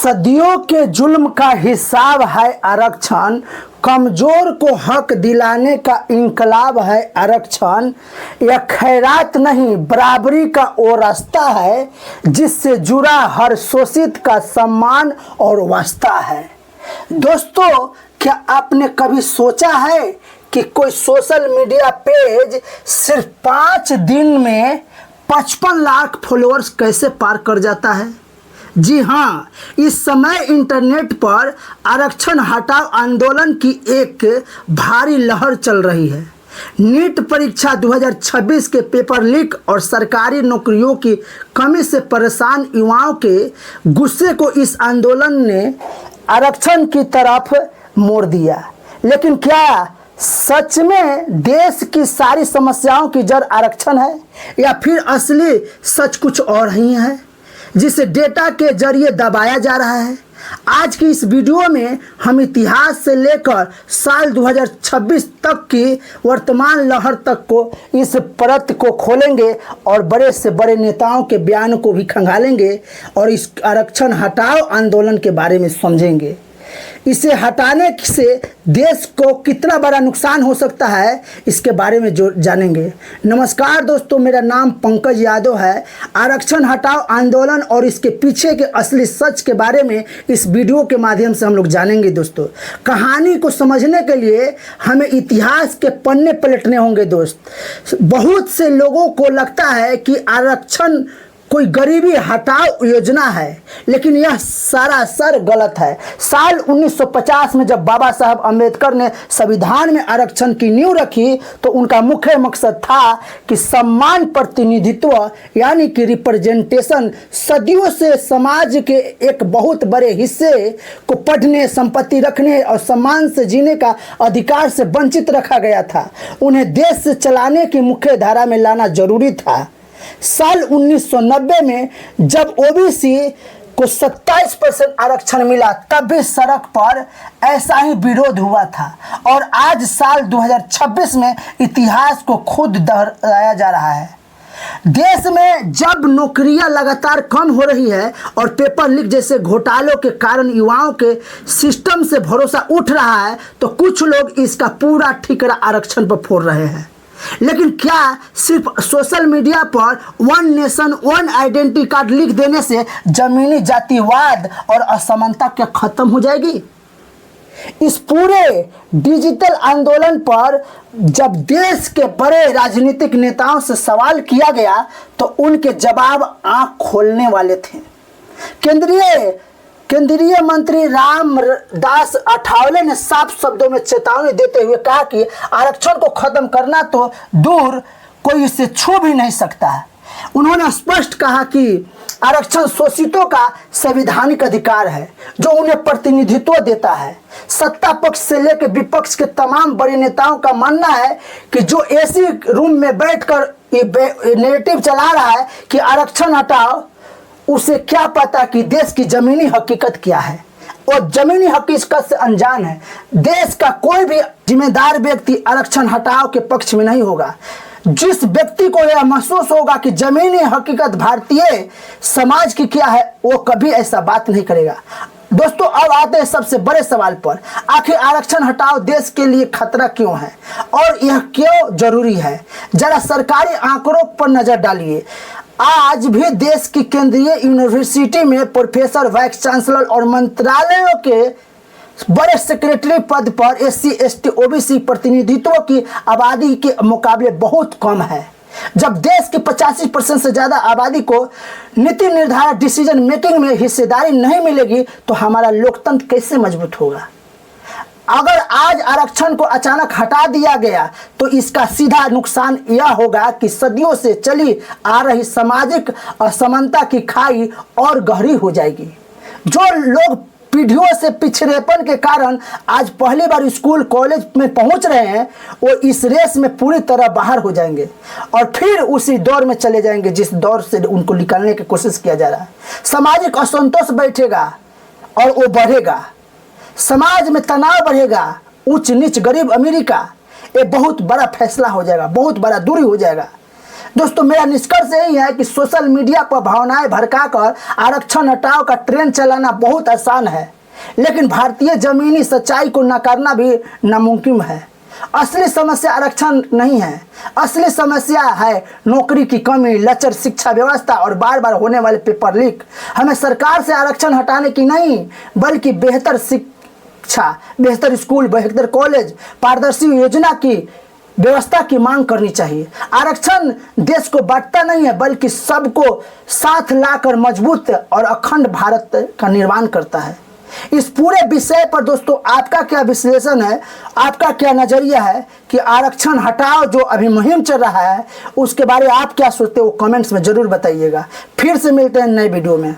सदियों के जुल्म का हिसाब है आरक्षण, कमजोर को हक दिलाने का इंकलाब है आरक्षण। यह खैरात नहीं बराबरी का वो रास्ता है जिससे जुड़ा हर शोषित का सम्मान और वास्ता है। दोस्तों, क्या आपने कभी सोचा है कि कोई सोशल मीडिया पेज सिर्फ 5 दिन में 55 लाख फॉलोअर्स कैसे पार कर जाता है? जी हाँ, इस समय इंटरनेट पर आरक्षण हटाओ आंदोलन की एक भारी लहर चल रही है। नीट परीक्षा 2026 के पेपर लीक और सरकारी नौकरियों की कमी से परेशान युवाओं के गुस्से को इस आंदोलन ने आरक्षण की तरफ मोड़ दिया। लेकिन क्या सच में देश की सारी समस्याओं की जड़ आरक्षण है, या फिर असली सच कुछ और ही है जिसे डेटा के जरिए दबाया जा रहा है? आज की इस वीडियो में हम इतिहास से लेकर साल 2026 तक की वर्तमान लहर तक को इस परत को खोलेंगे और बड़े से बड़े नेताओं के बयान को भी खंगालेंगे और इस आरक्षण हटाओ आंदोलन के बारे में समझेंगे। इसे हटाने से देश को कितना बड़ा नुकसान हो सकता है, इसके बारे में जो जानेंगे। नमस्कार दोस्तों, मेरा नाम पंकज यादव है। आरक्षण हटाओ आंदोलन और इसके पीछे के असली सच के बारे में इस वीडियो के माध्यम से हम लोग जानेंगे। दोस्तों, कहानी को समझने के लिए हमें इतिहास के पन्ने पलटने होंगे। दोस्त, बहुत से लोगों को लगता है कि आरक्षण कोई गरीबी हटाओ योजना है, लेकिन यह सरासर गलत है। साल 1950 में जब बाबा साहब अम्बेडकर ने संविधान में आरक्षण की नींव रखी तो उनका मुख्य मकसद था कि सम्मान प्रतिनिधित्व यानी कि रिप्रेजेंटेशन सदियों से समाज के एक बहुत बड़े हिस्से को पढ़ने, संपत्ति रखने और सम्मान से जीने का अधिकार से वंचित रखा गया था। उन्हें देश से चलाने की मुख्य धारा में लाना जरूरी था। साल 1990 में जब ओबीसी को 27% आरक्षण मिला तब भी सड़क पर ऐसा ही विरोध हुआ था, और आज साल 2026 में इतिहास को खुद दोहराया जा रहा है। देश में जब नौकरियां लगातार कम हो रही है और पेपर लीक जैसे घोटालों के कारण युवाओं के सिस्टम से भरोसा उठ रहा है, तो कुछ लोग इसका पूरा ठिकरा आरक्षण पर फोड़ रहे हैं। लेकिन क्या सिर्फ सोशल मीडिया पर one nation one identity card लिख देने से जमीनी जातिवाद और असमानता क्या खत्म हो जाएगी? इस पूरे डिजिटल आंदोलन पर जब देश के बड़े राजनीतिक नेताओं से सवाल किया गया तो उनके जवाब आंख खोलने वाले थे। केंद्रीय मंत्री रामदास अठावले ने साफ शब्दों में चेतावनी देते हुए कहा कि आरक्षण को खत्म करना तो दूर, कोई इसे छू भी नहीं सकता है। उन्होंने स्पष्ट कहा कि आरक्षण शोषितों का संवैधानिक अधिकार है जो उन्हें प्रतिनिधित्व देता है। सत्ता पक्ष से लेकर विपक्ष के तमाम बड़े नेताओं का मानना है कि जो एसी रूम में बैठकर ये नैरेटिव चला रहा है कि आरक्षण हटाओ, उसे क्या पता कि देश की जमीनी हकीकत क्या है, और जमीनी हकीकत से अनजान है। देश का कोई भी जिम्मेदार व्यक्ति आरक्षण हटाओ के पक्ष में नहीं होगा। जिस व्यक्ति को यह महसूस होगा कि जमीनी हकीकत भारतीय समाज की क्या है, वो कभी ऐसा बात नहीं करेगा। दोस्तों, अब आते हैं सबसे बड़े सवाल पर। आखिर आरक्षण हटाओ देश के लिए खतरा क्यों है और यह क्यों जरूरी है? जरा सरकारी आंकड़ों पर नजर डालिए। आज भी देश की केंद्रीय यूनिवर्सिटी में प्रोफेसर, वाइस चांसलर और मंत्रालयों के बड़े सेक्रेटरी पद पर एससी, एसटी, ओबीसी प्रतिनिधित्व की आबादी के मुकाबले बहुत कम है। जब देश की 85% से ज्यादा आबादी को नीति निर्धारण, डिसीजन मेकिंग में हिस्सेदारी नहीं मिलेगी तो हमारा लोकतंत्र कैसे मजबूत होगा? अगर आज आरक्षण को अचानक हटा दिया गया तो इसका सीधा नुकसान यह होगा कि सदियों से चली आ रही सामाजिक असमानता की खाई और गहरी हो जाएगी। जो लोग पीढ़ियों से पिछड़ेपन के कारण आज पहली बार स्कूल कॉलेज में पहुंच रहे हैं, वो इस रेस में पूरी तरह बाहर हो जाएंगे और फिर उसी दौर में चले जाएंगे जिस दौर से उनको निकालने की कोशिश किया जा रहा है। सामाजिक असंतोष बैठेगा और वो बढ़ेगा, समाज में तनाव बढ़ेगा, उच्च नीच, गरीब अमीरी का ये बहुत बड़ा फैसला हो जाएगा, बहुत बड़ा दूरी हो जाएगा। दोस्तों मेरा निष्कर्ष यही है कि सोशल मीडिया पर भावनाएं भड़काकर आरक्षण हटाओ का ट्रेंड चलाना बहुत आसान है, लेकिन भारतीय जमीनी सच्चाई को नकारना भी नामुमकिन है। असली समस्या आरक्षण नहीं है, असली समस्या है नौकरी की कमी, लचर शिक्षा व्यवस्था और बार बार होने वाले पेपर लीक। हमें सरकार से आरक्षण हटाने की नहीं, बल्कि बेहतर शिक्षा, बेहतर स्कूल, बेहतर कॉलेज, पारदर्शी योजना की व्यवस्था की मांग करनी चाहिए। आरक्षण देश को बांटता नहीं है, बल्कि सबको साथ लाकर मजबूत और अखंड भारत का निर्माण करता है। इस पूरे विषय पर दोस्तों आपका क्या विश्लेषण है, आपका क्या नजरिया है कि आरक्षण हटाओ जो अभी मुहिम चल रहा है उसके बारे में आप क्या सोचते हो, कमेंट्स में जरूर बताइएगा। फिर से मिलते हैं नए वीडियो में।